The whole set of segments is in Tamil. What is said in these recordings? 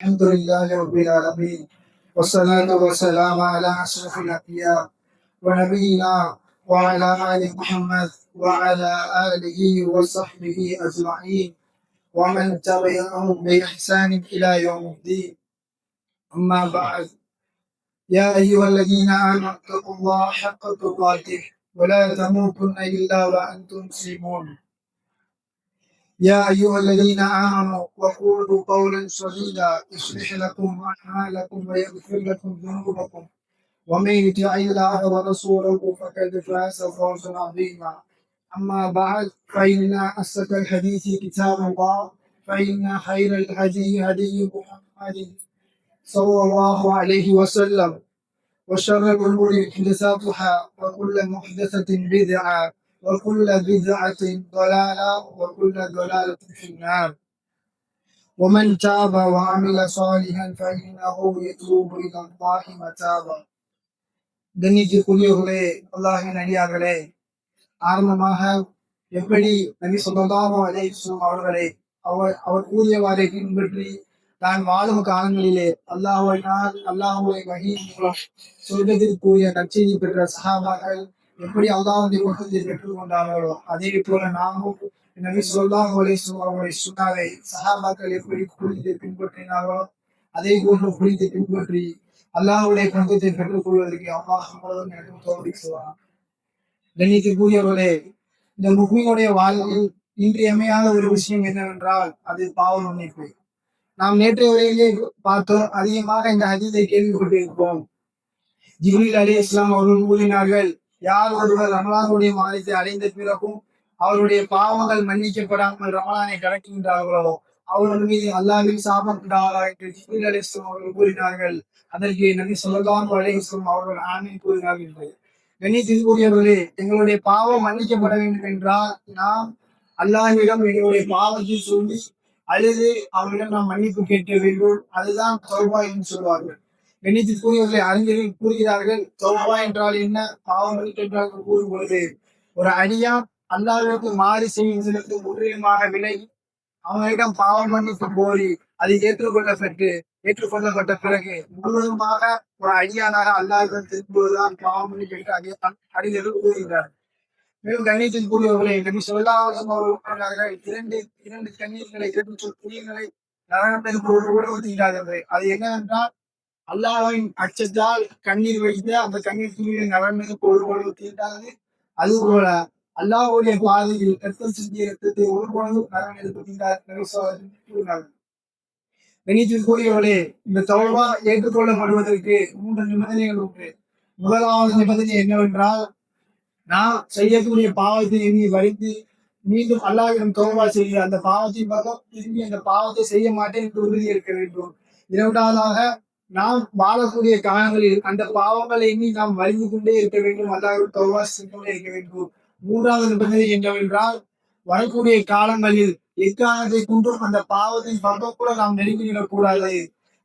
الحمد لله رب العالمين والصلاة والسلام على أشرف الأنبياء ونبينا وعلى آل محمد وعلى آله وصحبه أجمعين ومن تبعهم بإحسان إلى يوم الدين. أما بعد، يا أيها الذين آمنوا اتقوا الله حق تقاته ولا تموتن إلا وأنتم مسلمون. يا أيها الذين آمنوا وقولوا قولا سديدا يصلح لكم أعمالكم ويغفر لكم ذنوبكم ومن يطع الله ورسوله فقد فاز فوزا عظيما. أما بعد، فإن أصدق الحديث كتاب الله، فإن خير الهدي هدي محمد صلى الله عليه وسلم، وشر الأمور محدثاتها وكل محدثة بدعة وكل بدعة ضلالة وكل ضلالة في النار. ومن تاب وعمل صالحا فإنه يتوب إلى الله متابا. கண்ணியத்திற்குரியவர்களே, அல்லாஹ்வின் அடியார்களே, ஆரம்பமாக எப்படி நபி ஸல்லல்லாஹு அலைஹி வஸல்லம் அவர்களை அவர் கூறியவாறை பின்பற்றி தான் வாழும் காலங்களிலே அல்லாஹ்வை வஹீ மூலம் சொல்வதற்குரிய நற்செய்தி பெற்ற சஹாபாக்கள் எப்படி அல்லாஹ்வுடைய பொருத்தத்தை பெற்றுக் கொண்டார்களோ, அதே போல நாமும் நபி ஸல்லல்லாஹு அலைஹி வஸல்லம் அவருடைய சுன்னாவை சஹாபாக்கள் எப்படி குறித்து பின்பற்றினார்களோ அதே போன்று குறித்து பின்பற்றி அல்லாஹ்வுடைய பொருத்தத்தை பெற்றுக் கொள்வதற்கு அல்லாஹ் எனக்கு தௌஃபீக் செய்வான். கண்ணியத்திற்குரியவர்களே, இந்த முஃமினுடைய வாழ்வில் இன்றியமையாத ஒரு விஷயம் என்னவென்றால் அது பாவ மன்னிப்பு. நாம் நேற்றைய உரையிலே பார்த்தோம், அதிகமாக இந்த ஹதீஸை கேள்விப்பட்டிருப்போம். ஜிப்ரீல் அலைஹிஸ்ஸலாம் அவர்கள் கூறினார்கள், யார் ஒருவர் ரமலானுடைய மாதத்தை அடைந்த பிறகும் அவருடைய பாவங்கள் மன்னிக்கப்படாமல் ரமலானை கடக்கின்றார்களோ அவர்கள் மீது அல்லாஹ்வின் சாபம் உண்டாவதாக என்று ஜிப்ரீல் அலைஹிஸ்ஸலாம் அவர்கள் கூறினார்கள். அதற்கு நபி ஸல்லல்லாஹு அலைஹி வஸல்லம் அவர்கள் ஆமீன் கூறினார்கள். கண்ணியத்திற்குரியவர்களே, எங்களுடைய பாவம் மன்னிக்கப்பட வேண்டும் என்றால் நாம் அல்லாஹ்விடம் எங்களுடைய பாவத்தை சொல்லி அழுது அவரிடம் நாம் மன்னிப்பு கேட்க வேண்டும். அதுதான் தௌபா என்று சொல்வார்கள். கண்ணியத்திற்குரியவர்களை அறிஞர்கள் கூறுகிறார்கள், தௌபா என்றால் என்ன, பாவம் மன்னிப்பு என்றால் கூறும் பொழுது ஒரு அடியான் அல்லாஹ்விற்கு மாறி செய்வதற்கு முற்றிலுமாக விலகி அவங்களிடம் பாவம் மன்னிப்பு கோரி அது ஏற்றுக்கொள்ளப்பட்ட பிறகு முழுவதுமாக ஒரு அடியானாக அல்லாஹ்விடம் திரும்புவதுதான் பாவம் மன்னிப்பு என்று அறிஞர்கள் கூறுகிறார்கள். மேலும் கண்ணியத்தில் கூறியவர்களை நபி ஸல்லல்லாஹு அலைஹி வஸல்லம் இரண்டு கண்ணீர்களை புரியங்களை நரகத்திற்கு கூட ஊற்றுகிறார்கள். அது என்னவென்றால், அல்லாஹ்வின் அச்சத்தால் கண்ணீர் வைத்து அந்த கண்ணீர் துணியை நரகத்திற்கு ஒரு ஊற்றுகிறார்கள். அதுபோல அல்லாஹ்வுடைய பாதையில் ரத்தம் சிந்திய ரத்தத்தை ஒருபொழுதும் நரகத்திற்கு கூறினார்கள். கண்ணியத்தில் கூறியவர்களே, இந்த தௌபா ஏற்றுக்கொள்ளப்படுவதற்கு 3 நிபந்தனைகள் உண்டு. முதலாவது நிபந்தனை என்னவென்றால், நாம் செய்யக்கூடிய பாவத்தை எண்ணி வரித்து மீண்டும் அல்லாஹ்விடம் தௌபா செய்து அந்த பாவத்தின் பக்கம் திரும்பி அந்த பாவத்தை செய்ய மாட்டேன் என்று உறுதி இருக்க வேண்டும். இரண்டாவதாக, நாம் வாழக்கூடிய காலங்களில் அந்த பாவங்களை எண்ணி நாம் வலிந்து கொண்டே இருக்க வேண்டும், அல்லாஹ்விடம் தௌபா செய்து கொண்டே இருக்க வேண்டும். மூன்றாவது நிபந்தனை என்னவென்றால், வரக்கூடிய காலங்களில் எக்காரணத்தை கொண்டும் அந்த பாவத்தின் பக்கம் கூட நாம் நெருங்கிவிடக்கூடாது.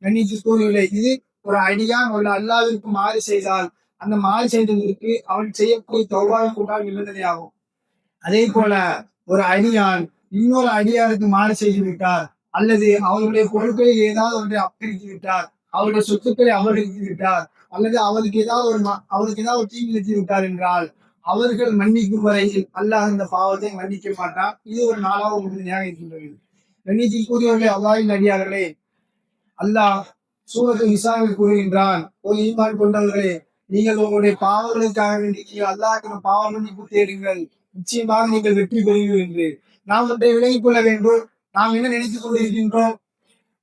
கண்ணியத்திற்குரியவர்களே, இது ஒரு அடியான் ஒரு அல்லாஹ்விற்கு மாறு செய்தால் அந்த மாறு செய்ததற்கு அவன் செய்யக்கூடிய தௌபாவை கூட்டால் நிபந்தனையாகும். அதே போல ஒரு அடியான் இன்னொரு அடியாருக்கு மாறு செய்து விட்டார், அல்லது அவருடைய பொருட்களில் ஏதாவது ஒன்றை அபகரித்து விட்டார், அவருடைய சொத்துக்களை அபகரித்து விட்டார், அல்லது அவருக்கு ஏதாவது ஒரு தீங்கு நிறுத்தி விட்டார் என்றால் அவர்கள் மன்னிக்கும் வரையில் அல்லாஹ் இந்த பாவத்தை மன்னிக்க மாட்டான். இது ஒரு 4வது நிபந்தனையாக இருக்கின்றது. கண்ணியத்தில் கூறியவர்களே, அல்லாஹ்வின் அடியார்களே, அல்லாஹ் சூரத்துல் நிசாவில் கூறுகின்றான், ஓ ஈமான் கொண்டவர்களே, நீங்கள் உங்களுடைய பாவங்களுக்காக வேண்டி அல்லாஹ்விடம் பாவ மன்னிப்பு தேடுங்கள், நிச்சயமாக நீங்கள் வெற்றி பெறுவீர்கள் என்று நாம் ஒன்றை விலகிக் கொள்ள வேண்டும். நாம் என்ன நினைத்துக் கொண்டிருக்கின்றோம்,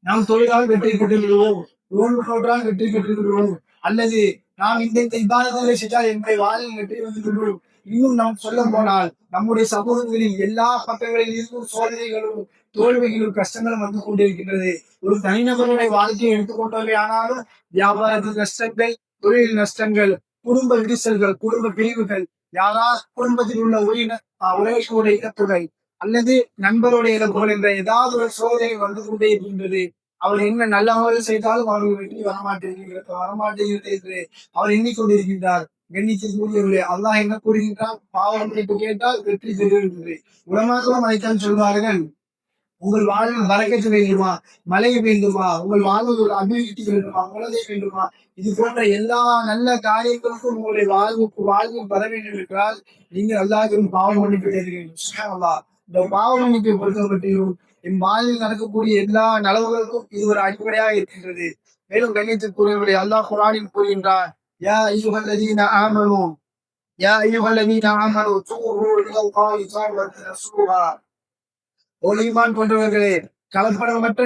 நாம் தொழிலால் வெற்றி பெற்று விடுவோம், நோன்பு நோற்றால் வெற்றி பெற்று விடுவோம், அல்லது நாம் இந்த இபாதத்துகளை செய்தால் என்னுடைய வாழ்வில் வெற்றி வந்து விடுவோம். இன்னும் நாம் சொல்ல போனால் நம்முடைய சமூகங்களில் எல்லா பக்கங்களில் இருக்கும் சோதனைகளும் தோல்விகளும் கஷ்டங்களும் வந்து கொண்டிருக்கின்றது. ஒரு தனிநபருடைய வாழ்க்கையை எடுத்துக்கொண்டவர்கள் ஆனாலும் வியாபாரத்தில் நஷ்டங்கள், தொழில் நஷ்டங்கள், குடும்ப விரிசல்கள், குடும்ப பிரிவுகள், யாராவது குடும்பத்தில் உள்ள உறவுகளுடைய இழப்புகள் அல்லது நண்பருடைய இழப்புகள் என்ற ஏதாவது ஒரு சோதனை வந்து கொண்டே இருக்கின்றது. அவர் என்ன நல்ல முறையில் செய்தாலும் அவர்கள் வெற்றி வரமாட்டேங்கிறது என்று அவர் எண்ணிக்கொண்டிருக்கின்றார். கண்ணியத்திற்குரியவர்களே, அல்லாஹ் என்ன கூறுகின்றான், பாவம் மன்னிப்பு கேட்டால் வெற்றி பெறுகின்றது. உலமாக்களும் அதைத்தான் சொல்வார்கள். உங்கள் வாழ்வில் வரக்கத்து வேண்டுமா, மழை வேண்டுமா, உங்கள் வாழ்வில் ஒரு அபிவிருத்தி வேண்டுமா, குழந்தை வேண்டுமா, இது போன்ற எல்லா நல்ல காரியங்களுக்கும் உங்களுடைய வாழ்வில் வர வேண்டும் என்றால் நீங்கள் அல்லாஹ்விடம் பாவ மன்னிப்பு தேட வேண்டும். சுப்ஹானல்லாஹ். இந்த பாவ மன்னிப்பை பொறுத்தமட்டிலும் என் வாழ்வில் நடக்கக்கூடிய எல்லா நலவுகளுக்கும் இது ஒரு அடிப்படையாக இருக்கின்றது. மேலும் கண்ணியத்திற்குரியவர்களே, அல்லாஹ் குர்ஆனில் கூறுகின்றான், யா அய்யுஹல்லதீன ஆமனூ யா அய்யுஹல்லதீன ஆமனூ தூபூ இலல்லாஹி தௌபத்தன் நஸூஹா. ஓ ஈமான் கொண்டவர்களே, கலப்படமற்ற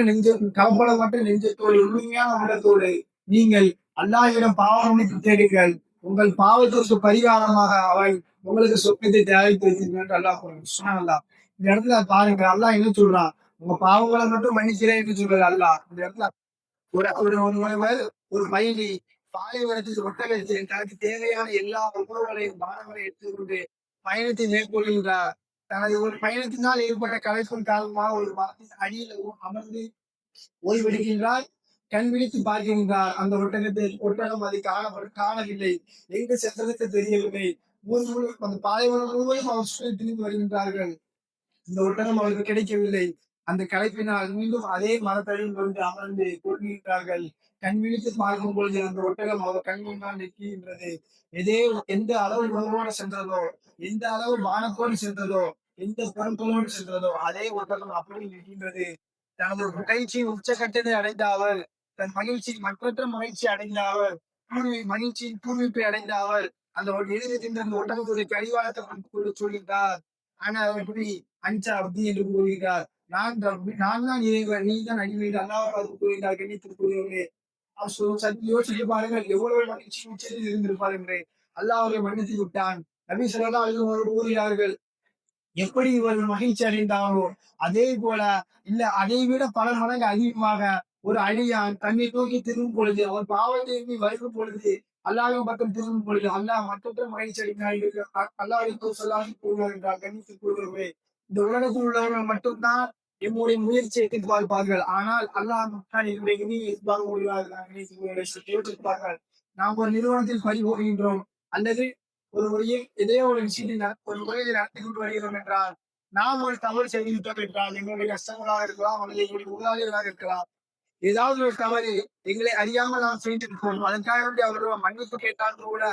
நெஞ்சத்தோடு உண்மையான உள்ளத்தோடு நீங்கள் அல்லாஹ்விடம் பாவ மன்னிப்பு தேடுங்கள். உங்கள் பாவத்திற்கு பரிகாரமாக அவன் உங்களுக்கு சொர்க்கத்தை தயாரித்து வைத்திருக்கிறான் என்று அல்லாஹ் கூறுகிறான். சுப்ஹானல்லாஹ். இந்த இடத்துல பாருங்க, அல்லாஹ் என்ன சொல்றான்? உங்க பாவங்களை மட்டும் மன்னிக்கிறேன் என்று சொல்றது அல்லாஹ். இந்த இடத்துல ஒரு ஒரு ஒருவர் ஒரு பயணி பாலைவனத்தில் ஒட்டகத்தில் தனக்கு தேவையான எல்லா உணவுகளையும் பானங்களையும் எடுத்துக்கொண்டு பயணத்தை மேற்கொள்கின்றார். தனது ஒரு பயணத்தினால் ஏற்பட்ட களைப்பின் காரணமாக ஒரு மரத்தின் அடியில் அமர்ந்து ஓய்வெடுக்கின்றார். கண் விழித்து பார்க்கின்றார். அந்த ஒட்டகம் அதை காணவில்லை. எங்கு சென்றதற்கு தெரியவில்லை. அந்த பாலைவனம் முழுவதும் அவர் சுற்றி திரும்பி வருகின்றார்கள். இந்த ஒட்டகம் அவருக்கு கிடைக்கவில்லை. அந்த களைப்பினால் மீண்டும் அதே மரத்தடியில் வந்து அமர்ந்து கொள்கின்றார்கள். கண் விழித்து பார்க்கும் பொழுது அந்த ஒட்டகம் அவர் கண் முன்னால் நிற்கின்றது. எந்த அளவு உணவோடு சென்றதோ, எந்த அளவு பானத்தோடு சென்றதோ, எந்த பொருட்களோடு சென்றதோ, அதே ஒட்டகம் அப்படி நிற்கின்றது. தனது மகிழ்ச்சியின் உச்சகட்டத்தை அடைந்த அவர், தன் மகிழ்ச்சி மற்றற்ற மகிழ்ச்சி அடைந்த அவர், மகிழ்ச்சியின் பூர்வீப்பை அடைந்த அவர், அந்த எழுதி தின்ற அந்த ஒட்டகத்துடைய கடிவாளத்தை கொண்டு சொல்கின்றார். ஆனா எப்படி அன்சா அப்தி என்று கூறுகிறார். நான் தான் இறைவன், நீ தான் அடிமை என்று அல்லாஹ் பார்த்து கூறுகிறார். கண்ணியத்திற்குரியவர்களே, சற்று யோசித்து பாருங்கள், எவ்வளவு மகிழ்ச்சி உச்சத்தில் இருந்திருப்பார் என்று. அல்லாஹ் அவரை மன்னித்து விட்டான். நபி ஸல்லல்லாஹு அலைஹி வஸல்லம் கூறுகிறார்கள், எப்படி இவர்கள் மகிழ்ச்சி அடைந்தாரோ அதே போல, இல்ல அதை விட பல மடங்கு அதிகமாக ஒரு அடியான் தன்னை நோக்கி திரும்பும் பொழுது, அவர் பாவத்தை எண்ணி வருகும் பொழுது, அல்லாஹ்வின் பக்கம் திரும்பும் பொழுது அல்லாஹ் மற்றற்ற மகிழ்ச்சி அடைந்தார் என்று அல்லாஹ்வின் சொல்லாக கூறுவார் என்றார். கண்ணியத்திற்குரியவர்களே, இந்த உலகத்தில் உள்ளவர்கள் மட்டும்தான் எம்முடைய முயற்சியை எதிர்பார்ப்பார்கள். ஆனால் அல்லாஹ் மக்கள் என்னுடைய இனியை எதிர்பார்க்க முடிவார்கள். நாம் ஒரு நிறுவனத்தில் பணிபுரிகின்றோம் அல்லது ஒரு முறையில் இதே ஒரு விஷயத்தை ஒரு முறையை நடத்தி கொண்டு வருகிறோம் என்றால், நாம் ஒரு தவறு செய்துவிட்டோம் என்றால், எங்களுடைய கஷ்டங்களாக இருக்கலாம் அல்லது எங்களுடைய முதலாளிகளாக இருக்கலாம், ஏதாவது ஒரு தவறு எங்களை அறியாமல் நாம் செய்திருப்போம். அதற்காக வேண்டி அவர்கள் மன்னிப்பு கேட்டாலும் கூட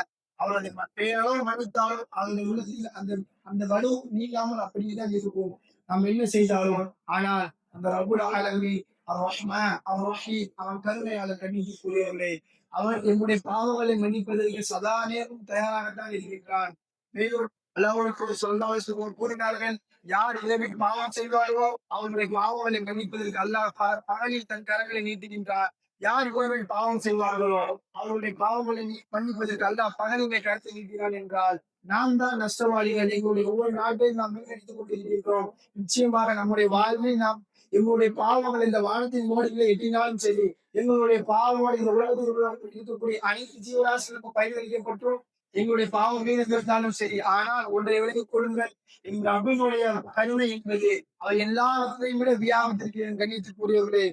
அவருடைய பேரளவு மன்னித்தாலும் அவருடைய உள்ளத்தில் அந்த அந்த வலு நீங்காமல் அப்படியே தான் இருக்கும். நாம் என்ன செய்தாலும். ஆனால் அந்த ரப்புல் ஆலமீன் அர்-ரஹ்மான் அர்-ரஹீம், அவன் கருணையாளர். கண்ணியத்திற்குரியவர்களே, அவன் என்னுடைய பாவங்களை மன்னிப்பதற்கு சதா நேரம் தயாராகத்தான் இருக்கின்றான். மேலும் அல்லாஹ்வுடைய ஸல்லல்லாஹு அலைஹி வஸல்லம் கூறினார்கள், யார் இரவில் பாவம் செய்வார்களோ அவர்களுடைய பாவங்களை மன்னிப்பதற்கு அல்லாஹ் பகலில் தன் கரங்களை நீட்டுகின்றார். யார் இரவில் பாவம் செய்வார்களோ அவருடைய பாவங்களை மன்னிப்பதற்கு அல்லாஹ் பகலிலே கருத்தை நீட்டினான் என்றால், நாம் தான் நஷ்டவாளிகள். எங்களுடைய ஒவ்வொரு நாட்டையும் நாம் மீட்டெடுத்துக் கொண்டிருக்கிறோம். நிச்சயமாக நம்முடைய வாழ்வில் நாம் எங்களுடைய பாவங்கள் இந்த வானத்தின் மோடிகளை எட்டினாலும் சரி, எங்களுடைய பாவங்கள் இந்த உலகத்தில் இருக்கக்கூடிய அனைத்து ஜீவராசிகளுக்கும் பரிகரிக்கப்பட்டும் எங்களுடைய பாவம் மீது இருந்தாலும் சரி. ஆனால் ஒன்றை விலகிக் கொள்ளுங்கள், எங்கள் அபினுடைய கருணை என்பது அவர் எல்லாத்தையும் விட வியாபத்திற்கு கண்ணியத்திற்குரியவர்களே.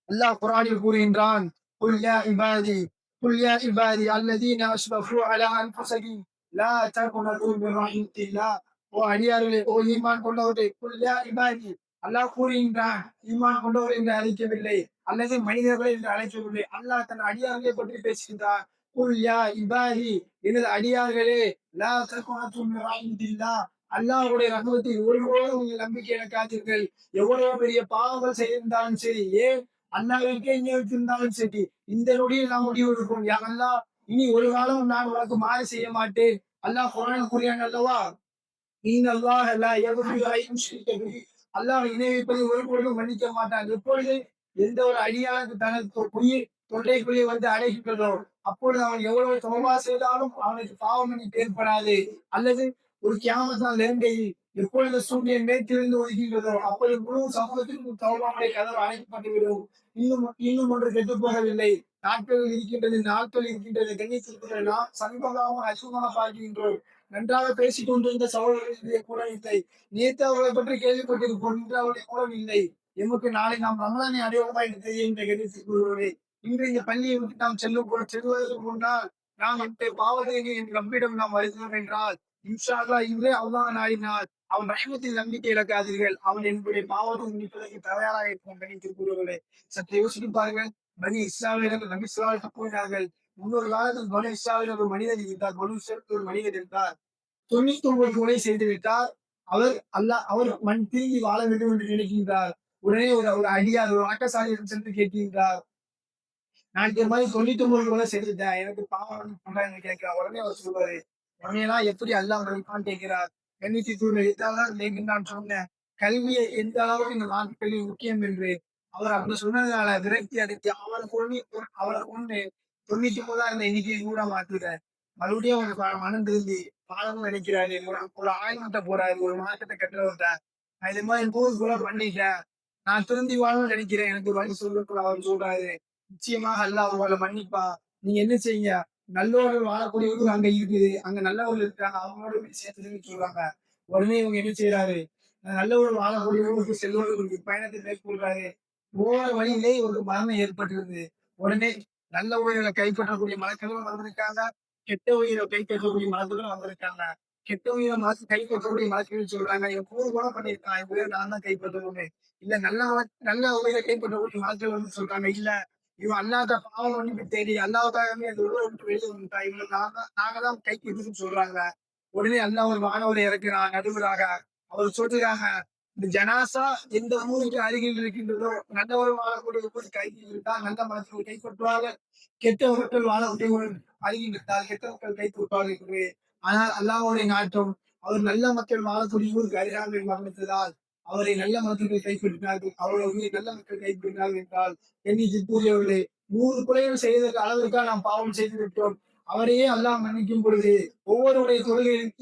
அல்லாஹ் குர்ஆனில் கூறுகின்றான், குல் யா இபாதி அல்லதீன அஸ்ரஃபு அலா அன்ஃபுஸிஹிம் லா தக்னது மின் ரஹ்மத்தில்லாஹ். ஓ அடியார்களே, ஓ ஈமான் கொண்டவர்களே, குல் யா இபாதி, அல்லாஹ் கூறுகின்றான், ஈமான் கொண்டவர் என்று அழைக்கவில்லை அல்லது மனிதர்கள் என்று அழைக்கவில்லை. அல்லாஹ் தன் அடியார்களை பற்றி பேசுகின்றான். குல் யா இபாதி, எனது அடியார்களே, லா தக்னது மின் ரஹ்மத்தில்லாஹ், அல்லாஹ்வுடைய ரஹ்மத்தில் ஒருபோதும் நீங்கள் நம்பிக்கை இழக்காதீர்கள். எவ்வளவு பெரிய பாவங்கள் செய்திருந்தாலும் சரி, ஏன் அல்லாஹ்வுக்கே நியமித்திருந்தாலும் சரி, இந்த நொடியில் நாம் முடிவு எடுப்போம், யா அல்லாஹ், இனி ஒரு காலம் நான் உனக்கு மாறு செய்ய மாட்டேன். அல்லாஹ் குர்ஆனில் கூறுகிறான் அல்லவா, இன்னல்லாஹ லா யக்ஃபிரு அன் யுஷ்ரிக பிஹி, அல்லாஹ் இணை வைப்பதை ஒருபொழுதும் மன்னிக்க மாட்டான். எப்பொழுது எந்த ஒரு அடியானுக்கு தனது உயிர் தொண்டைக்குள்ளே வந்து அடைகின்றதோ அப்பொழுது அவன் எவ்வளவு தௌபா செய்தாலும் அவனுக்கு பாவ மன்னிப்பு ஏற்படாது. அல்லது ஒரு கியாமத் நாள் நெருங்கையில் எப்பொழுது சூரியன் மேற்கிலிருந்து ஒதுக்கின்றதோ அப்பொழுது முழு சமூகத்திற்கும் தௌபாவுடைய கதவு அடைக்கப்பட்டுவிடும். இன்னும் இன்னும் ஒன்று கெட்டுப் போகவில்லை. நாட்கள் இருக்கின்றது, நாட்கள் இருக்கின்றது. கண்ணியத்திற்கு நாம் சமீபமாக அசுத்தமாக பார்க்கின்றோம். நன்றாக பேசிக் கொண்டிருந்த சகோதரர்களுடைய குரல் இல்லை. நேற்று அவர்களை பற்றி கேள்விப்பட்டிருப்போம், இன்று அவருடைய குரல் இல்லை. எமக்கு நாளை நாம் ரமலானை அடைவோமா என்று தெரிகின்ற கணித்துக் இன்று இந்த பள்ளியை விட்டு நாம் செல்வதற்கு முன்னால் நாம் இந்த பாவத்தை என் ரப்பிடம் நாம் வருகிறோம் என்றால், இன்ஷா அல்லாஹ் இன்றே அல்லாஹ் நாடினார் அவன் ரஹ்மத்தில் நம்பிக்கை இழக்காதீர்கள். அவன் என்னுடைய பாவத்தை மன்னிப்பதற்கு தயாராக இருக்கும். கணித்திருக்கிறவர்களே, சற்று யோசித்து பாருங்கள். பனி இஸ்ராவேலர்கள் நபி ஸல்லல்லாஹு அலைஹி வஸல்லம் கூறினார்கள், முன்னொரு காலத்தில் பனு இஸ்ராவேல் ஒரு மனிதர் இருந்தார். பனு இஸ்ராயேல் ஒரு மனிதர் இருந்தார். 99 கொலை செய்து விட்டார். அவர் திரும்பி வாழ வேண்டும் என்று நினைக்கின்றார். உடனே ஒரு ஒரு அடியார், ஒரு ஆட்டசாலியிடம் சென்று கேட்கின்றார். நான் இந்த மாதிரி 99 கொலை செஞ்சுட்டேன். எனக்கு பாவம் பண்றேன்னு கேட்கிறார். உடனே அவர் சொல்றாரு, உடனேலாம் எப்படி அல்லாஹ் மன்னிப்பான்னு கேட்கிறார். கண்ணியத்தை சூழ்நிலை இதான் நான் சொன்னேன். கல்வியை எந்த அளவுக்கு இந்த நாட்களில் முக்கியம் என்று அவர் அப்படி சொன்னதுனால விரக்தி அடைத்து அவரை கொண்டு 99 இருந்த எண்ணிக்கையை கூட மாத்திட்டார். மறுபடியும் அவர் மனம் திருந்தி பாலமும் நினைக்கிறாரு. ஒரு ஆயுதத்தை போறாரு. ஒரு மார்க்கெட்டை கட்டுறவர்கிட்ட நான் இது மாதிரி 100 கொலை பண்ணிட்டேன். நான் திருந்தி வாழணும்னு நினைக்கிறேன். எனக்கு ஒரு வழி சொல்லுன்னு அவர் சொல்றாரு. நிச்சயமாக அல்லாஹ் உங்களை மன்னிப்பான். நீங்க என்ன செய்யுங்க, நல்லவர்கள் வாழக்கூடியவர்கள் அங்க இருக்குது. அங்க நல்லவர்கள் இருக்காங்க. அவங்களோட போய் சேர்த்துன்னு சொல்றாங்க. உடனே இவங்க என்ன செய்யறாரு, நல்லவர்கள் வாழக்கூடியவர்களுக்கு செல்வர்களுக்கு பயணத்தை மேற்கொள்றாரு. போற வழியிலே ஒரு மரணம் ஏற்பட்டிருது. உடனே நல்ல உயிரை கைப்பற்றக்கூடிய மலக்களும் வந்திருக்காங்க. கெட்ட உயிரை கைப்பற்றக்கூடிய மலக்களும் வந்திருக்காங்க. கெட்ட உயிரை கைப்பற்றக்கூடிய மலக்கள் சொல்றாங்க, என் கூட கூட பண்ணியிருக்கான், இவரே நான் தான் கைப்பற்றணும்னு. இல்ல நல்ல உயிரை கைப்பற்றக்கூடிய மலக்கள் வந்து சொல்றாங்க, இல்ல இவன் அல்லாத பாவம் மன்னிப்பு தேடி அல்லாவுக்காகவே அந்த உலக விட்டு வெளியே வந்துட்டா, இவங்க நாங்க தான் கைக்கு எதுன்னு சொல்றாங்க. உடனே அல்லாஹ் ஒரு வானவரை இறக்குறான் நடுவராக. அவர் சொல்றாங்க, இந்த ஜனாசா எந்த ஊருக்கு அருகில் இருக்கின்றதோ நல்லவர் வாழக்கூடிய ஊருக்கு அருகில் இருந்தால் நல்ல மனசு கைப்பற்றுவார்கள், கெட்டவர்கள் வாழக்கூடிய அருகில் இருந்தால் கெட்டவர்கள் கைப்பற்றுவார்கள் என்று. ஆனால் அல்லாஹ்வுடைய நாட்டம் அவர் நல்ல மக்கள் வாழக்கூடிய ஊருக்கு அருகாமையில் மரணித்ததால் அவரை நல்ல மக்கள் கைப்பற்றினார்கள். அவருடைய நல்ல மக்கள் கைப்பற்றினார்கள் என்றால் எண்ணிக்கைக்குரியவர்களே, 100 கொலைகள் செய்ததற்கு அளவிற்காக நாம் பாவம் செய்து விட்டோம். அவரையே அல்லாஹ் மன்னிக்கும் பொழுது ஒவ்வொருடைய தொழுகையில்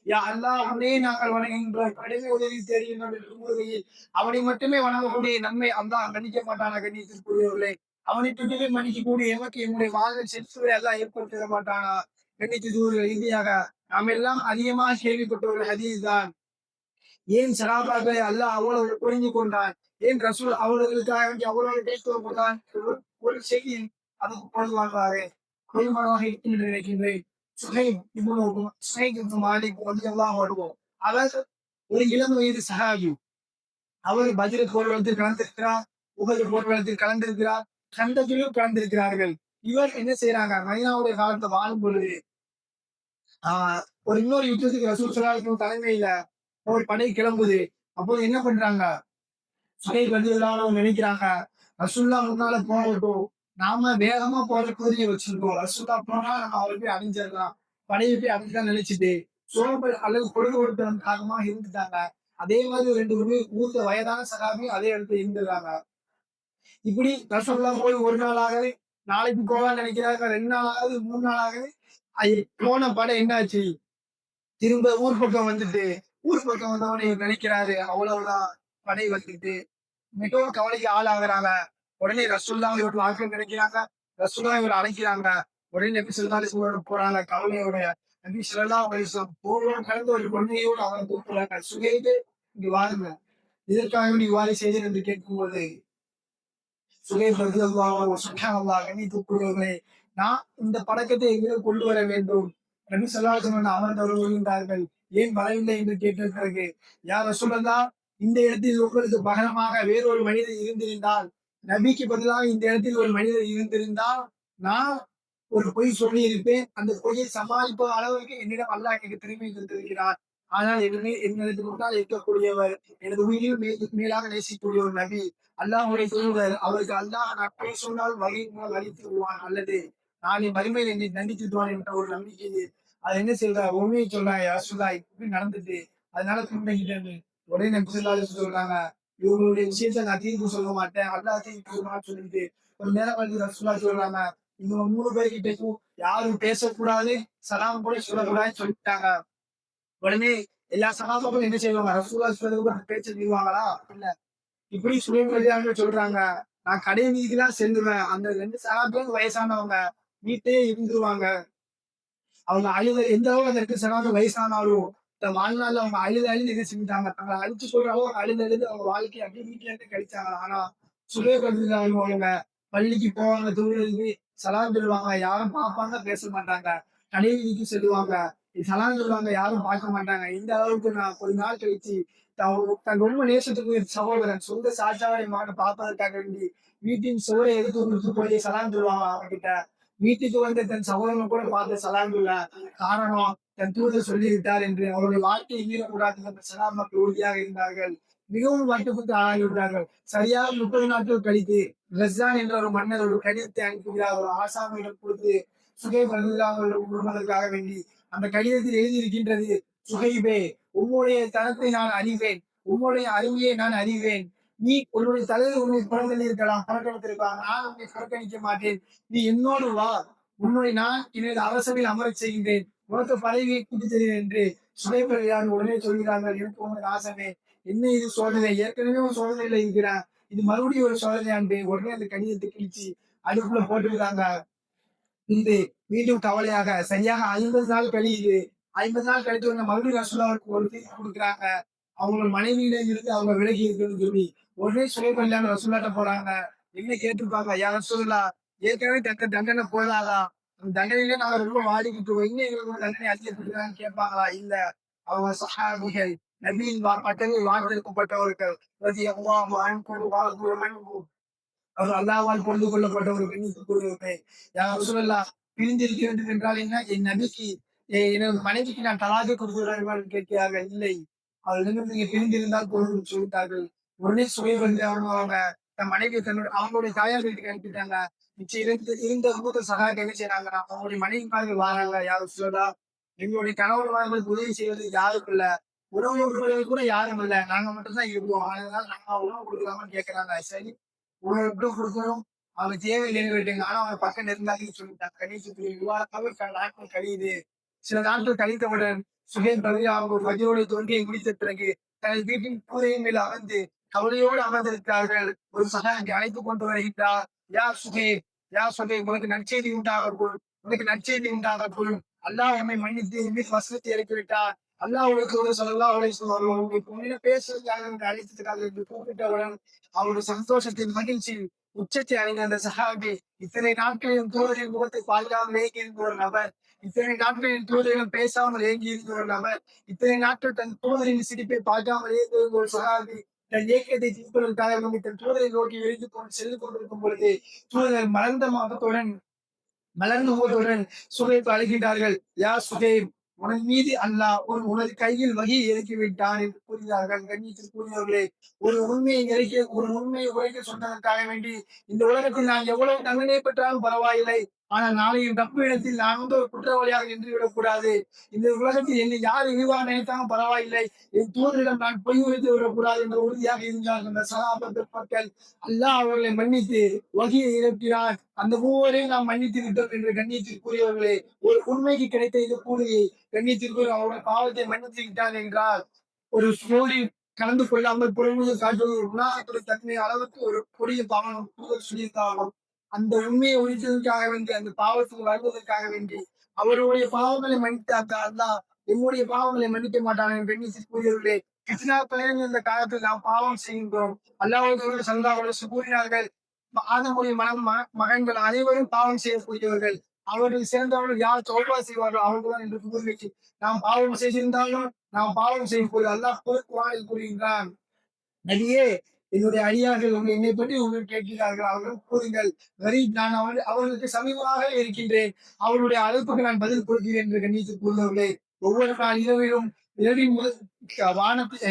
யா அல்லாஹ் அவனே நாங்கள் வணங்குகின்றோம், கடுமை உதவி தெரிகின்றோம் என்று கூறுகையில் அவனை மட்டுமே வணங்கக்கூடிய நன்மை அல்லாஹ் மன்னிக்க மாட்டானா? கண்ணியத்திற்குரியவர்களே, அவனை தொட்டுமே மன்னிக்கக்கூடிய எமக்கு என்னுடைய வாழ்வில் செல்சுவை எல்லாம் ஏற்படுத்திட மாட்டானா? கண்ணியத்திற்குரிய இறுதியாக நாம் எல்லாம் அதிகமாக கேள்விப்பட்ட ஒரு ஹதீஸ் தான், ஏன் சகாபாக்களை அல்லாஹ் அவ்வளவு புரிந்து கொண்டான், ஏன் ரசூல் அவர்களுக்காக வேண்டி அவ்வளவு பேசுவோம் கொண்டான், ஒரு செய்தி அதுக்கு பொருள்வாக குறைவாக என்று நினைக்கின்றேன். மாலிக் ரலியல்லாஹு அன்ஹு அவர் ஒரு இளம் வயது சஹாபி. அவர் பத்ர் போர்க்களத்தில் கலந்திருக்கிறார், உஹது போர்க்களத்தில் கலந்திருக்கிறார், கந்தகிலும் கலந்திருக்கிறார்கள். இவர் என்ன செய்யறாங்க, மதீனாவுடைய காலத்தை வாழும் பொழுது ஒரு இன்னொரு யுத்தத்துக்கு ரசூல் ஸல்லல்லாஹு அலைஹி வஸல்லம் தலைமையில ஒரு படை கிளம்புது. அப்போது என்ன பண்றாங்க, சுஹைப் ரலியல்லாஹு அன்ஹு நினைக்கிறாங்க, ரசூலுல்லாஹ் முன்னால போகட்டும், நாம வேகமா போற குதிரையை வச்சிருக்கோம், ரசூலுல்லாஹ் போனா நம்ம அவரை போய் அணிஞ்சிடலாம், படையை போய் அணிஞ்சுதான் நினைச்சிட்டு சோம்பல் அல்லது கொடுத்ததன் காரணமாக இருந்துட்டாங்க. அதே மாதிரி 2 மூத்த வயதான சகாபி அதே இடத்துல இருந்துடுறாங்க. இப்படி ரசூலுல்லாஹ் போய் ஒரு நாள் ஆகுது, நாளைக்கு போகலாம்னு நினைக்கிறாங்க, 2 நாள் ஆகுது, 3 நாள் ஆகுது. போன படை என்னாச்சு, திரும்ப ஊர் பக்கம் வந்துட்டு, ஊர் பக்கம் வந்தவனை நினைக்கிறாரு அவ்வளவுதான், படை வந்துட்டு மிகவும் கவலைக்கு ஆளாகிறாங்க. உடனே ரசூலுல்லாஹ் இவர்கள் ஆட்கள் நினைக்கிறாங்க, ரசூலுல்லாஹ் இவர் அழைக்கிறாங்க. உடனே நபி ஸல்லல்லாஹு அலைஹி வஸல்லம் போறாங்க கவலையோட. நபி ஸல்லல்லாஹு அலைஹி வஸல்லம் போர்வோடு கலந்து ஒரு பொன்னையோடு அவரை கூப்பிடுறாங்க, சுகைபே இங்கு வாருங்க, இதற்காக இவ்வாறு செய்தேன் என்று கேட்கும்போது சுகைப் ரலியல்லாஹு அன்ஹு சுப்ஹானல்லாஹ் கண்ணியத்திற்குரியவர்களே, நான் இந்த பழக்கத்தை எங்கே கொண்டு வர வேண்டும், நபி ஸல்லல்லாஹு அலைஹி வஸல்லம் அமர்ந்தவர்கள் வருகின்றார்கள், ஏன் வரவில்லை என்று கேட்ட பிறகு, யா ரசூலல்லாஹ், இந்த இடத்தில் உங்களுக்கு பகரமாக வேறொரு மனிதர் இருந்திருந்தால், நபிக்கு பதிலாக இந்த இடத்தில் ஒரு மனிதர் இருந்திருந்தால் நான் ஒரு பொய் சொல்லி இருப்பேன். அந்த பொய்யை சமாளிப்ப அளவுக்கு என்னிடம் அல்லாஹ் எனக்கு திறமை தந்திருக்கிறார். ஆனால் என்னிடத்தில் முன்னால் இருக்கக்கூடியவர் எனது உயிரில் மேலாக நேசிக்கக்கூடிய ஒரு நபி, அல்லாஹ்வுடைய தூதர், அவருக்கு அல்லாஹ் நான் பொய் சொன்னால் வகை மூலம் அழித்து விடுவான், அல்லது நாளை மறுமையில் என்னை தண்டித்துடுவான் என்ற ஒரு நம்பிக்கை. அதை என்ன சொல்றாங்க, உண்மையை சொல்றாங்க, ரசூலுல்லாஹ் இப்படி நடந்துட்டு அதனால பின்தங்கிட்டேன்னு. உடனே நபி ஸல்லல்லாஹு அலைஹி வஸல்லம் சொல்றாங்க, இவங்களுடைய விஷயத்தை நான் தீர்ப்பு சொல்ல மாட்டேன், அல்லாஹ் தீர்ப்பு சொல்லுவான்னு சொல்லிட்டு ஒரு நேரம் வந்து ரசூலுல்லாஹ் சொல்றாங்க, இவங்க 3 பேர்கிட்டையும் யாரும் பேசக்கூடாது, சலாம் கூட சொல்லக்கூடாதுன்னு சொல்லிட்டாங்க. உடனே எல்லா சகாபாக்களும் என்ன செய்வாங்க, ரசூலுல்லாஹ் சொல்றதுக்கு பேச்சு தீருவாங்களா? இல்ல. இப்படி சுயமரியாதை சொல்றாங்க, நான் கடை வீதிக்குலாம் செல்லுவேன். அந்த 2 சகாபாக்களும் வயசானவங்க, வீட்டிலேயே இருந்துருவாங்க. அவங்க அழுத எந்த அளவுக்கு அந்த 2 சகாபாக்கள் வயசானாலும் இந்த வாழ்நாள்ல அவங்க அழுது என்ன செஞ்சுட்டாங்க, தங்களை அழிச்சு சொல்ற அளவுக்கு அழுது அவங்க வாழ்க்கையை அப்படியே வீட்டுல இருந்து கழிச்சாங்க. ஆனா சுயமரியாதை பள்ளிக்கு போவாங்க, தொழுகைக்கு சலாம் சொல்லுவாங்க, யாரும் பார்ப்பாங்க, பேச மாட்டாங்க, கடை வீதிக்கு செல்லுவாங்க. சலான் சொல்லுவாங்க, யாரும் பார்க்க மாட்டாங்க. இந்த அளவுக்கு நான் கொஞ்ச நாள் கழிச்சு தன் ரொம்ப நேசத்துக்குரிய சகோதரன், சொந்த சாட்சாவை மகனை பார்ப்பதற்காக வேண்டி வீட்டின் சுவரை எடுத்து கொடுத்து போய் சலான் சொல்லுவாங்க அவன்கிட்ட. வீட்டுக்கு வந்த தன் சகோதரன் கூட பார்த்து சலான் சொல்ல காரணம் தன் தூதர் சொல்லிவிட்டார் என்று அவருடைய வாழ்க்கையை மீறக்கூடாது என்ற சலாம் மக்கள் உறுதியாக இருந்தார்கள். மிகவும் வட்டுக்குத்து ஆகிவிட்டார்கள். சரியாக 30 நாட்கள் கழித்து ரஸ்ஸான் என்ற ஒரு மன்னர் ஒரு கடிதத்தை அனுப்புகிறார். ஒரு ஆசாமியிடம் கொடுத்து சுகைப் கொடுப்பதற்காக வேண்டி அந்த கடிதத்தில் எழுதியிருக்கின்றது, சுகைபே, உம்முடைய தனத்தை நான் அறிவேன், உம்முடைய அருமையை நான் அறிவேன். நீ உன்னுடைய தலையில் உன்னை புறக்கணிக்கலாம், புறக்கணித்திருக்கலாம். நான் உன்னை புறக்கணிக்க மாட்டேன். நீ என்னோடு வா, உன்னுடைய நான் எனது அரசவையில் அமரச் செய்கின்றேன், உனக்கு பதவியை கூட்டித் தருகிறேன் என்று சுகைபர் உடனே சொல்கிறார்கள். எனக்கு உங்கள் ஆசமே, என்ன இது சோதனை? ஏற்கனவே ஒரு சோதனையில இருக்கிறேன், இது மறுபடியும் ஒரு சோதனையாண்டு உடனே அந்த கடிதத்தை கிழிச்சு அடுப்புல போட்டுக்கிறாங்க. இது மீண்டும் கவலையாக சரியாக 50 நாள் கழியுது. 50 நாள் கழித்து மறுபடியும் ரசூலுல்லாஹ்வுக்கு ஒரு தீர்ப்பு கொடுக்குறாங்க. அவங்க மனைவியிடம் இருந்து அவங்க விலகி இருக்குன்னு சொல்லி உடனே சுலைமான் ரசூலுல்லாஹ்ட்ட போறாங்க. என்ன கேட்டிருப்பாங்க, யா ரசூலுல்லாஹ், ஏற்கனவே தண்டனை போதாதா? அந்த தண்டனையில நாங்க ரொம்ப வாடிக்கிட்டு இன்னும் எங்களுக்கு தண்டனை அதிகரிக்கிறான்னு கேட்பாங்களா? இல்ல, அவங்க சஹாபிகள் நபியின் பட்டங்கள் வார்த்தெடுக்கப்பட்டவர்கள் ரலியல்லாஹு அன்ஹும் அவர் அல்லாஹ்வால் பொழுது கொள்ளப்பட்ட ஒரு பெண்ணுக்கு யார் சொல்லலாம். பிரிந்திருக்க வேண்டும் என்றால் என்ன? என் நபிக்கு எனது மனைவிக்கு நான் தலாக கொடுக்கிறார்கள் கேட்கிறார்கள். இல்லை, அவர்களிடம் நீங்க பிரிந்திருந்தால் போதும் சொல்லிட்டார்கள். உடனே சுவை வந்து அவங்க தன் மனைவி அவங்களுடைய தாயார் வீட்டுக்கு அனுப்பிட்டாங்க. மிச்சம் இருந்த மூத்த சகாக்கள் என்ன செய்யறாங்க, அவங்களுடைய மனைவிமார்கள் வராங்க. யாரும் சொல்லலாம், எங்களுடைய கணவன்மார்களுக்கு உதவி செய்வது யாரும் இல்ல, உணவு கொடுப்பது கூட யாரும் இல்ல, நாங்க மட்டும் தான் இருக்கோம், அதனால நாங்க உணவு கொடுக்கலாமான்னு கேட்கறாங்க. சரி, உணவு எப்படி கொடுக்கணும், அவங்க தேவையில்லைன்னு கேட்டீங்க. ஆனா அவங்க பக்கம் இருந்தாங்கன்னு சொல்லிட்டாங்க. கணேசத்துக்கு விவாதமாக சில நாட்கள் கழியுது. சில நாட்கள் கழித்தவுடன் சுகேன் பகுதி அவங்க மதியோடைய தோன்றியை முடித்த பிறகு தனது வீட்டின் கூரையின் மேல் அமர்ந்து கவலையோடு அமர்ந்திருக்கிறார்கள். ஒரு சகாயத்தை அழைத்துக் கொண்டு வருகின்றார். யார் சுகே, யார் சுகே, உனக்கு நற்செய்தி உண்டாகக்கூடும், உனக்கு நற்செய்தி உண்டாகக்கூடும். அல்லாஹ் நம்மை மன்னித்து மீது வசனத்தை இறக்கிவிட்டார். அல்லாஹ் உங்களுக்கு ஸல்லல்லாஹு அலைஹி வஸல்லம் உங்களிடம் பேசுவதற்காக அழைத்ததுக்காக என்று கூப்பிட்டவுடன் அவருடைய சந்தோஷத்தின் மகிழ்ச்சி உச்சத்தை அடைந்த அந்த சஹாபி, இத்தனை நாட்களின் தூதரின் முகத்தை பார்க்காமல் ஏங்கி இருந்த ஒரு நபர், இத்தனை நாட்களின் தூதரிடம் பேசாமல் ஏங்கி இருந்த ஒரு நபர், இத்தனை நாட்கள் தன் தூதரின் சிரிப்பை பார்க்காமல் ஏங்கி இருந்த ஒரு சஹாபி தன் இயக்கத்தை தீர்ப்பதற்காக தன் தூதரை நோக்கி எழுந்து கொண்டு சென்று கொண்டிருக்கும் பொழுது தூதர் மலர்ந்த முகத்துடன் சுகைப் அழைக்கின்றார்கள். யா சுகைப், உனது மீது அல்லாஹ் உனது கையில் வகி இறக்கி விட்டான் என்று கூறுகிறார்கள். கண்ணியத்தில் கூறியவர்களே, ஒரு உண்மையை உரைக்க சொன்னதற்காக வேண்டி இந்த உலகத்தில் நான் எவ்வளவு தண்டனை பெற்றாலும் பரவாயில்லை, ஆனால் நாளைய தப்பு இடத்தில் நான் ஒரு குற்றவாளியாக நின்று விடக்கூடாது. இந்த உலகத்தில் என்னை யார் இழிவாக நினைத்தாலும் பரவாயில்லை, என் தூதரிடம் நான் பொய் வைத்து விடக்கூடாது என்ற உறுதியாக இருந்தார்கள் அந்த சகாபாக்கள் மக்கள். அல்லாஹ் அவர்களை மன்னித்து வகியை இறக்கிறார். அந்த மூவரையும் நாம் மன்னித்து விட்டோம் என்று கண்ணியத்திற்குரியவர்களே, ஒரு உண்மைக்கு கிடைத்த இந்த கூலியை கண்ணியத்திற்குரிய அவருடைய பாவத்தை மன்னித்து விட்டார் என்றால் ஒரு சோழி கலந்து கொள்ளாமல் புறமுது காட்டுவது ஒரு குணாகத்துடைய தன்மை அளவுக்கு ஒரு கொடிய பாவம் சொல்லியிருந்தாலும் அந்த உண்மையை ஒழித்ததற்காக வேண்டி, அந்த பாவத்துக்கு வருவதற்காக வேண்டி அவருடைய பாவங்களை மன்னித்தாக்க அல்லாஹ் என்னுடைய பாவங்களை மன்னிக்க மாட்டான் என்று கண்ணியத்திற்குரியவர்களே, இந்த காலத்தில் நாம் பாவம் செய்கின்றோம். அல்லாஹ்வுடைய ஸல்லல்லாஹு கூறினார்கள், ஆதமுடைய மகன்கள் அனைவரும் பாவம் செய்யக்கூடியவர்கள், அவர்கள் சேர்ந்தவர்கள் யார் தௌபா செய்வார்களோ அவர்கள்தான் என்று கூறிவிட்டு நாம் பாவம் செய்திருந்தாலும் நாம் பாவம் செய்யக்கூடிய அல்லாஹ் குர்ஆனில் கூறுகின்றான், நபியே, என்னுடைய அடியார்கள் என்னை பற்றி உங்கள் கேட்கிறார்கள், அவர்கள் கூறுங்கள், கரீப், நான் அவர்களுக்கு சமீபமாக இருக்கின்றேன், அவருடைய அழைப்புக்கு நான் பதில் கொடுக்கிறேன் என்று கண்ணியத்தில் கூறுவர்களே, ஒவ்வொரு நாள் இரவிலும் இரவின்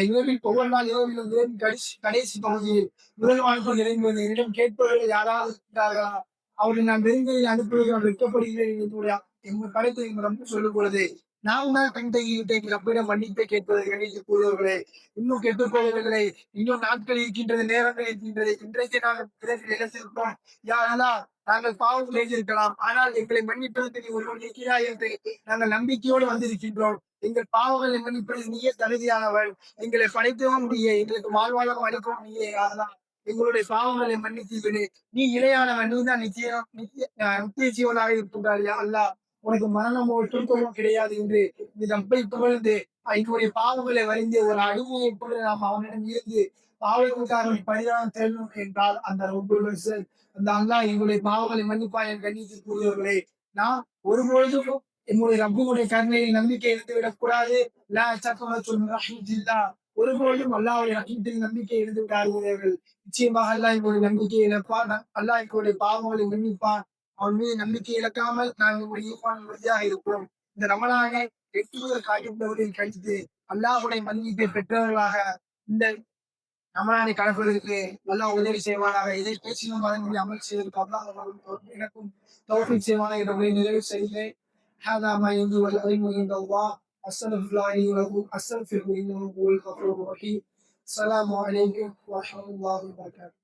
இரவில் ஒவ்வொரு நாள் இரவிலும் இரவின் கடைசி பகுதியில் முதல் வானத்தில் இறங்குவது என்னிடம் கேட்பவர்கள் யாராவது இருக்கிறார்களா? அவரை நான் வெறுங்கையில் அனுப்புவதால் வெட்கப்படுகிறேன் என்னுடைய எங்கள் படைத்து எங்கள் ரொம்ப சொல்லும் பொழுது நாம் தான் பெண் தைகிட்ட எங்கள் ரப்பிடம் மன்னிப்பை கேட்பதை கணித்து கூறுவர்களே, இன்னும் கெட்டுப் போவர்களே, இன்னும் நாட்கள் இருக்கின்றது, நேரங்கள் இருக்கின்றது, இன்றைக்கு நாங்கள் பிறகு நினைத்திருப்போம், யாரெல்லாம் நாங்கள் பாவம் செய்திருக்கலாம், ஆனால் எங்களை மன்னிப்பதற்கு நீ ஒருவன் இருக்கிறாய் என்று நாங்கள் நம்பிக்கையோடு வந்திருக்கின்றோம். எங்கள் பாவங்களை மன்னிப்பது நீயே தகுதியானவன், எங்களை படைத்தவும் நீயே, எங்களுக்கு வாழ்வாளம் அளிக்கவும் நீயே, அதனால் எங்களுடைய பாவங்களை மன்னித்து விடு, நீ இணையானவன், நீ தான் நித்திய ஜீவனாக இருக்கின்றாய் அல்லாஹ், உனக்கு மரணமோ துன்பமோ கிடையாது என்று இந்த ரப்பை புகழ்ந்து என்னுடைய பாவங்களை வரைந்து ஒரு அடிமையை போல நாம் அவனிடம் இருந்து பாவத்துக்காக பரிதானம் செல்லும் என்றால் அந்த அந்த அல்லாஹ் எங்களுடைய பாவங்களை மன்னிப்பாய் என் கண்ணியத்தில் கூறியவர்களே, நாம் ஒருபொழுதும் என்னுடைய ரப்புடைய கருணையில் நம்பிக்கை இழந்து விடக்கூடாது. லா தக்னது மின் ரஹ்மத்தில்லாஹ். ஒருபோதும் அல்லாஹ்வுடைய ரஹ்மத்தில் நம்பிக்கை இழந்து விடாதீர்கள். நிச்சயமாக அல்லாஹ் எங்களுடைய நம்பிக்கையை இழப்பான். அல்லாஹ் எங்களுடைய பாவங்களை மன்னிப்பான். அவன் மீது நம்பிக்கை இழக்காமல் நாங்கள் உங்களுடைய ஈமான் உறுதியாக இருப்போம். இந்த ரமலானை 8 காரியங்களில் கழித்து அல்லாஹ்வுடைய மன்னிப்பை பெற்றவர்களாக இந்த ரமலானை கடப்பதற்கு அல்லாஹ் உதவி செய்வானாக. இதை பேசினோம் அதன்படி அமல் செய்வதற்கு அல்லாஹ் எனக்கும் தௌஃபீக் செய்வானாக என்ற உரையை நிறைவு செய்கிறேன். هذا ما ينزل العلم عند الله. أستغفر الله لي ولكم أستغفره إنه هو الغفور الرحيم. السلام عليكم ورحمة الله وبركاته.